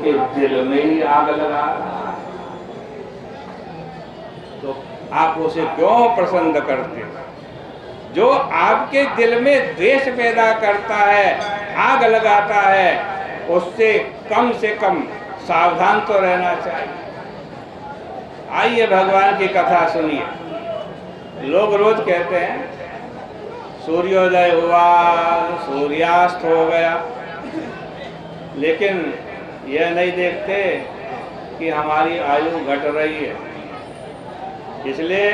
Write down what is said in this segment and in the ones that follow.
के दिल में ही आग लगा रहा है, तो आप उसे क्यों पसंद करते? जो आपके दिल में द्वेष पैदा करता है, आग लगाता है, उससे कम से कम सावधान तो रहना चाहिए। आइए भगवान की कथा सुनिए। लोग रोज कहते हैं सूर्योदय हुआ, सूर्यास्त हो गया, लेकिन यह नहीं देखते कि हमारी आयु घट रही है। इसलिए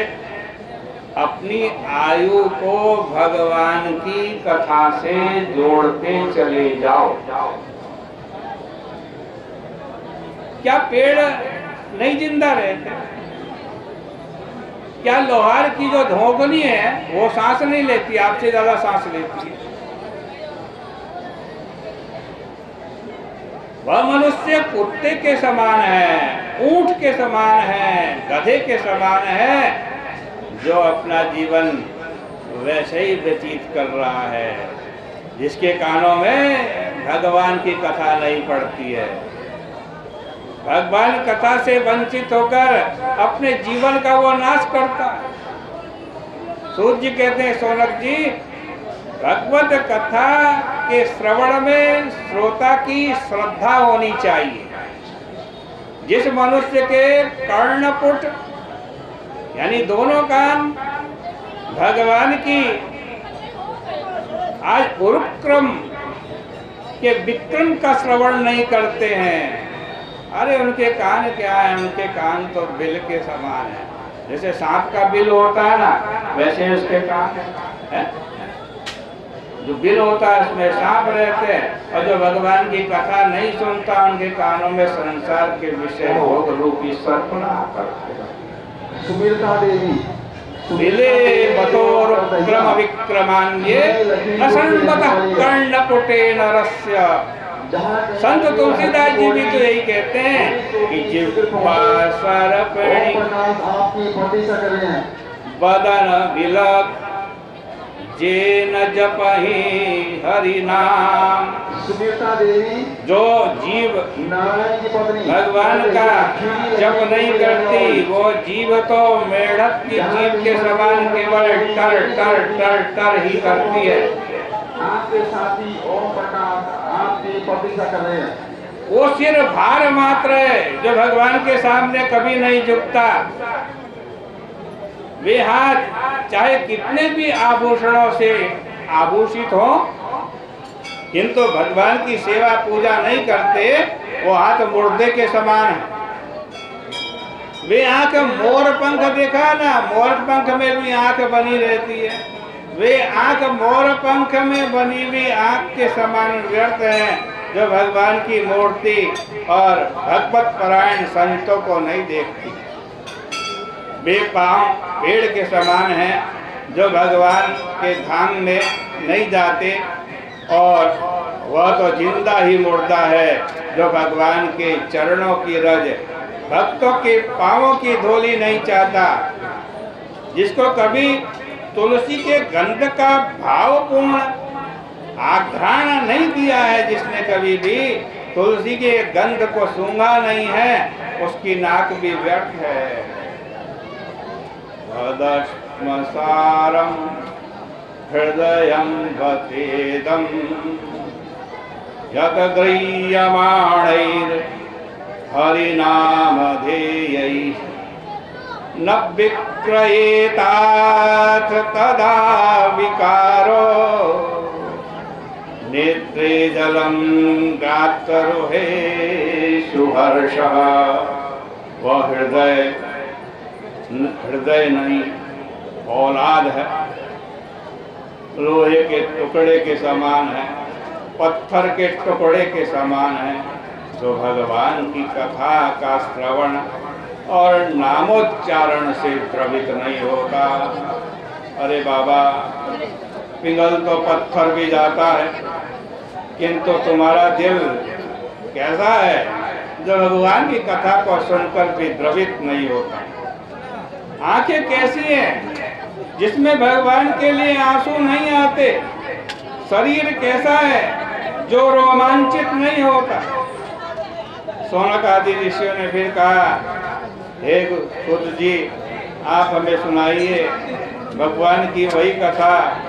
अपनी आयु को भगवान की कथा से जोड़ते चले जाओ। क्या पेड़ नहीं जिंदा रहते? क्या लोहार की जो धोखनी है वो सांस नहीं लेती? आपसे ज्यादा सांस लेती है। वह मनुष्य कुत्ते के समान है, ऊंट के समान है, गधे के समान है, जो अपना जीवन वैसे ही व्यतीत कर रहा है, जिसके कानों में भगवान की कथा नहीं पड़ती है। भगवान कथा से वंचित होकर अपने जीवन का वो नाश करता है। सूर्य जी कहते हैं, सोनक जी, भगवत कथा के श्रवण में श्रोता की श्रद्धा होनी चाहिए। जिस मनुष्य के कर्णपुट यानी दोनों कान भगवान की आज उरुक्रम के विक्रम का श्रवण नहीं करते हैं, अरे उनके कान क्या है? उनके कान तो बिल के समान है। जैसे सांप का बिल होता है ना, वैसे उसके कान है। जो बिल होता है उसमें सांप रहते हैं, और जो भगवान की कथा नहीं सुनता उनके कानों में संसार के विषय भोग रूपी सर्प ना करते। सुमिरता देवी बिले बतोर क्रम विक्रमान्ये न संबतः कर्णपुटे नरस्य। संत तुलसीदास जी भी तो यही कहते हैं कि जिह्वा सर्पिणी बदन बिलक जे न जपहि हरि नाम। सुमिरता देवी जो जीव नारायण की पत्नी भगवान का जप नहीं करती, वो जीव तो मेढक की जीभ के समान केवल टर टर टर टर ही करती है। आपके साथी ओम प्रकाश आपकी प्रतिष्ठा कर रहे हैं। वो सिर्फ भार मात्र है जो भगवान के सामने कभी नहीं झुकता। वे हाथ चाहे कितने भी आभूषणों से आभूषित हो, किंतु भगवान की सेवा पूजा नहीं करते, वो हाथ मुर्दे के समान है। वे आंख मोर पंख देखा ना, मोर पंख में भी आंख बनी रहती है। वे आंख मोर पंख में बनी हुई आंख के समान व्यर्थ है, जो भगवान की मूर्ति और भगवत परायण संतों को नहीं देखती। वे पांव पेड़ के समान हैं, जो भगवान के धाम में नहीं जाते, और वह तो जिंदा ही मुर्दा है जो भगवान के चरणों की रज, भक्तों के पांवों की धूली नहीं चाहता। जिसको कभी तुलसी के गंध का भावपूर्ण आघ्राण नहीं दिया है, जिसने कभी भी तुलसी के गंध को सूंघा नहीं है, उसकी नाक भी व्यर्थ है। भदश्मसारं हृदयं भतेदं यत गृह्यमाणैर् हरिनामधेयैः न विक्रयेताथ तदा विकारो नेत्रे जलम गात्रोहे सुहर्षः। वह हृदय नहीं, औलाद है, लोहे के टुकड़े के समान है, पत्थर के टुकड़े के समान है, जो भगवान की कथा का श्रवण और नामोच्चारण से द्रवित नहीं होता। अरे बाबा, पिघल तो पत्थर भी जाता है, किंतु तुम्हारा दिल कैसा है जो भगवान की कथा को सुनकर भी द्रवित नहीं होता? आंखें कैसी हैं जिसमें भगवान के लिए आंसू नहीं आते? शरीर कैसा है जो रोमांचित नहीं होता? शौनक आदि ऋषियों ने फिर कहा, हे सूत जी, आप हमें सुनाइए भगवान की वही कथा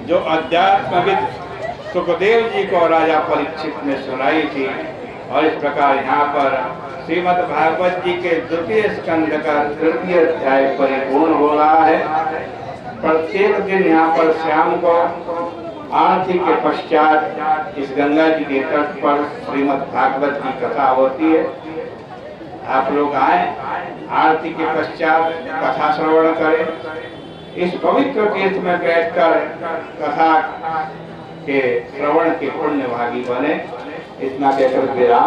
जो अध्यात्मविद सुखदेव जी को राजा परीक्षित ने सुनाई थी। और इस प्रकार यहाँ पर श्रीमद् भागवत जी के द्वितीय स्कंद का तृतीय अध्याय परिपूर्ण हो रहा है। प्रत्येक दिन यहाँ पर शाम को आरती के पश्चात इस गंगा जी के तट पर श्रीमद् भागवत की कथा होती है। आप लोग आए, आरती के पश्चात कथा श्रवण करें। इस पवित्र तीर्थ में बैठकर कथा के श्रवण के पुण्य भागी बने। इतना कहकर विराम।